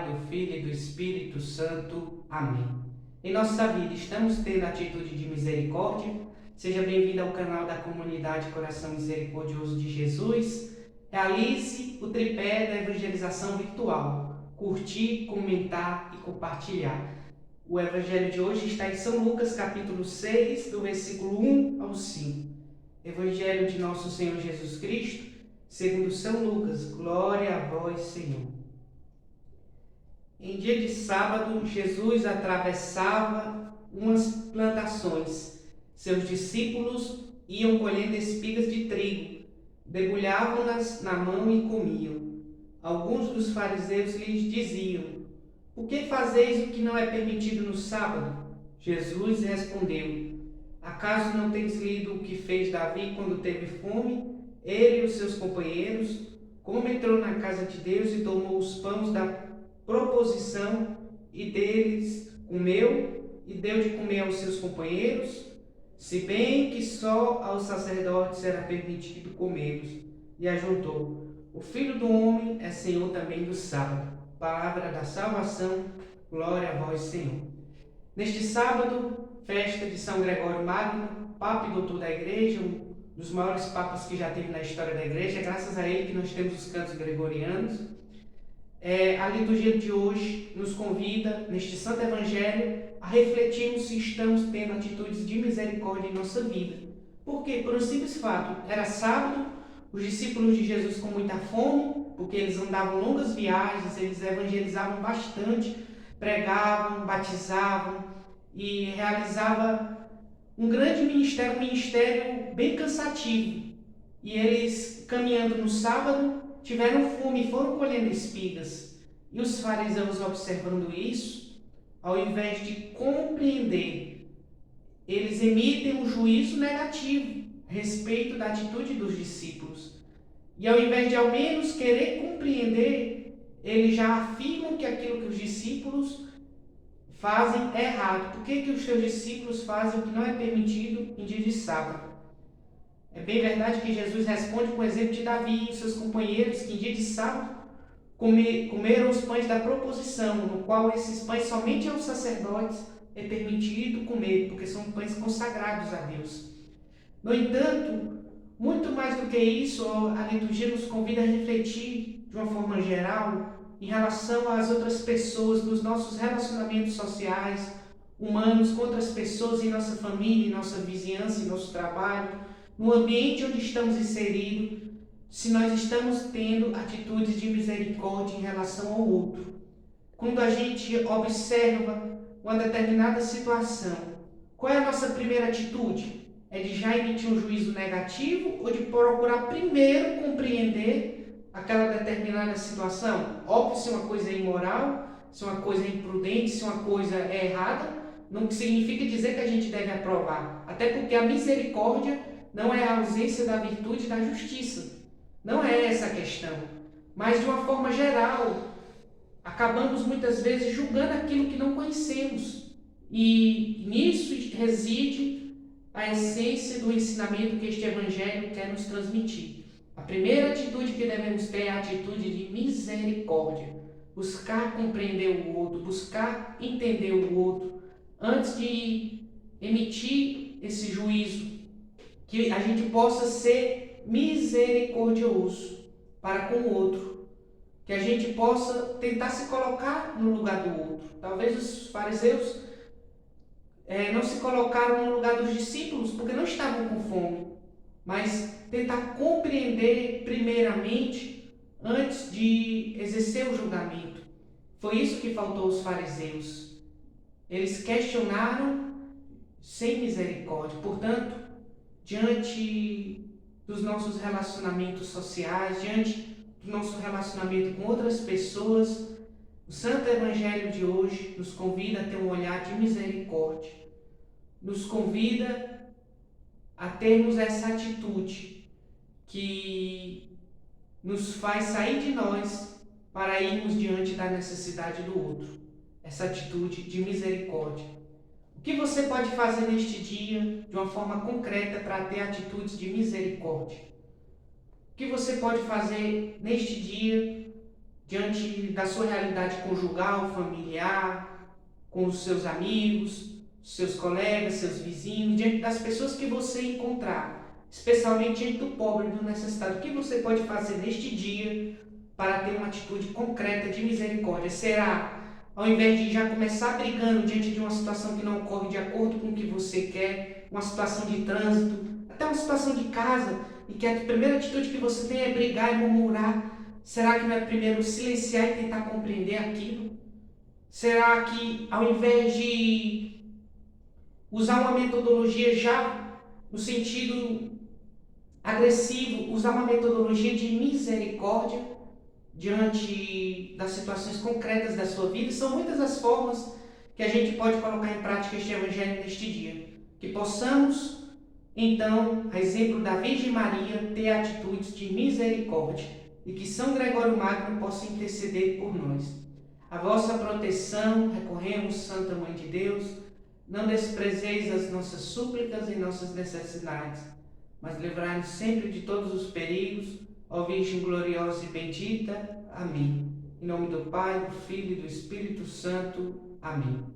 Pai, do Filho e do Espírito Santo. Amém. Em nossa vida, estamos tendo atitude de misericórdia? Seja bem-vindo ao canal da comunidade Coração Misericordioso de Jesus. Realize o tripé da evangelização virtual: curtir, comentar e compartilhar. O evangelho de hoje está em São Lucas, capítulo 6, do versículo 1 ao 5. Evangelho de nosso Senhor Jesus Cristo, segundo São Lucas. Glória a vós, Senhor. Em dia de sábado, Jesus atravessava umas plantações. Seus discípulos iam colhendo espigas de trigo, debulhavam-nas na mão e comiam. Alguns dos fariseus lhes diziam: "Por que fazeis o que não é permitido no sábado?" Jesus respondeu: "Acaso não tens lido o que fez Davi quando teve fome, ele e os seus companheiros, como entrou na casa de Deus e tomou os pães da proposição e deles comeu e deu de comer aos seus companheiros? Se bem que só aos sacerdotes era permitido comê-los." E ajuntou: "O Filho do Homem é Senhor também do sábado." Palavra da salvação. Glória a vós, Senhor. Neste sábado, festa de São Gregório Magno, Papa e Doutor da Igreja, um dos maiores papas que já teve na história da Igreja. É graças a ele que nós temos os cantos gregorianos. A liturgia de hoje nos convida, neste Santo Evangelho, a refletirmos se estamos tendo atitudes de misericórdia em nossa vida. Por quê? Por um simples fato: era sábado, os discípulos de Jesus com muita fome, porque eles andavam longas viagens, eles evangelizavam bastante, pregavam, batizavam e realizavam um grande ministério, um ministério bem cansativo. E eles, caminhando no sábado, tiveram fome e foram colhendo espigas. E os fariseus, observando isso, ao invés de compreender, eles emitem um juízo negativo a respeito da atitude dos discípulos. E ao invés de ao menos querer compreender, eles já afirmam que aquilo que os discípulos fazem é errado. Por que os seus discípulos fazem o que não é permitido em dia de sábado? É bem verdade que Jesus responde com o exemplo de Davi e seus companheiros, que em dia de sábado comeram os pães da proposição, no qual esses pães somente aos sacerdotes é permitido comer, porque são pães consagrados a Deus. No entanto, muito mais do que isso, a liturgia nos convida a refletir de uma forma geral em relação às outras pessoas, nos nossos relacionamentos sociais, humanos, com outras pessoas em nossa família, em nossa vizinhança, em nosso trabalho, no ambiente onde estamos inseridos, se nós estamos tendo atitudes de misericórdia em relação ao outro. Quando a gente observa uma determinada situação, qual é a nossa primeira atitude? É de já emitir um juízo negativo ou de procurar primeiro compreender aquela determinada situação? Óbvio, se uma coisa é imoral, se uma coisa é imprudente, se uma coisa é errada, não significa dizer que a gente deve aprovar. Até porque a misericórdia não é a ausência da virtude e da justiça. Não é essa a questão. Mas, de uma forma geral, acabamos muitas vezes julgando aquilo que não conhecemos. E nisso reside a essência do ensinamento que este Evangelho quer nos transmitir. A primeira atitude que devemos ter é a atitude de misericórdia. Buscar compreender o outro, buscar entender o outro, antes de emitir esse juízo, que a gente possa ser misericordioso para com o outro, que a gente possa tentar se colocar no lugar do outro. Talvez os fariseus não se colocaram no lugar dos discípulos porque não estavam com fome, mas tentar compreender primeiramente antes de exercer o julgamento. Foi isso que faltou aos fariseus. Eles questionaram sem misericórdia. Portanto, diante dos nossos relacionamentos sociais, diante do nosso relacionamento com outras pessoas, o Santo Evangelho de hoje nos convida a ter um olhar de misericórdia, nos convida a termos essa atitude que nos faz sair de nós para irmos diante da necessidade do outro, essa atitude de misericórdia. O que você pode fazer neste dia de uma forma concreta para ter atitudes de misericórdia? O que você pode fazer neste dia diante da sua realidade conjugal, familiar, com os seus amigos, seus colegas, seus vizinhos, diante das pessoas que você encontrar, especialmente diante do pobre, do necessitado. O que você pode fazer neste dia para ter uma atitude concreta de misericórdia? Será, ao invés de já começar brigando diante de uma situação que não ocorre de acordo com o que você quer, uma situação de trânsito, até uma situação de casa, e que a primeira atitude que você tem é brigar e murmurar, será que não é primeiro silenciar e tentar compreender aquilo? Será que, ao invés de usar uma metodologia já no sentido agressivo, usar uma metodologia de misericórdia diante das situações concretas da sua vida? São muitas as formas que a gente pode colocar em prática este evangelho neste dia. Que possamos, então, a exemplo da Virgem Maria, ter atitudes de misericórdia e que São Gregório Magno possa interceder por nós. A vossa proteção recorremos, Santa Mãe de Deus. Não desprezeis as nossas súplicas e nossas necessidades, mas livrai-nos sempre de todos os perigos, ó Virgem gloriosa e bendita. Amém. Em nome do Pai, do Filho e do Espírito Santo. Amém.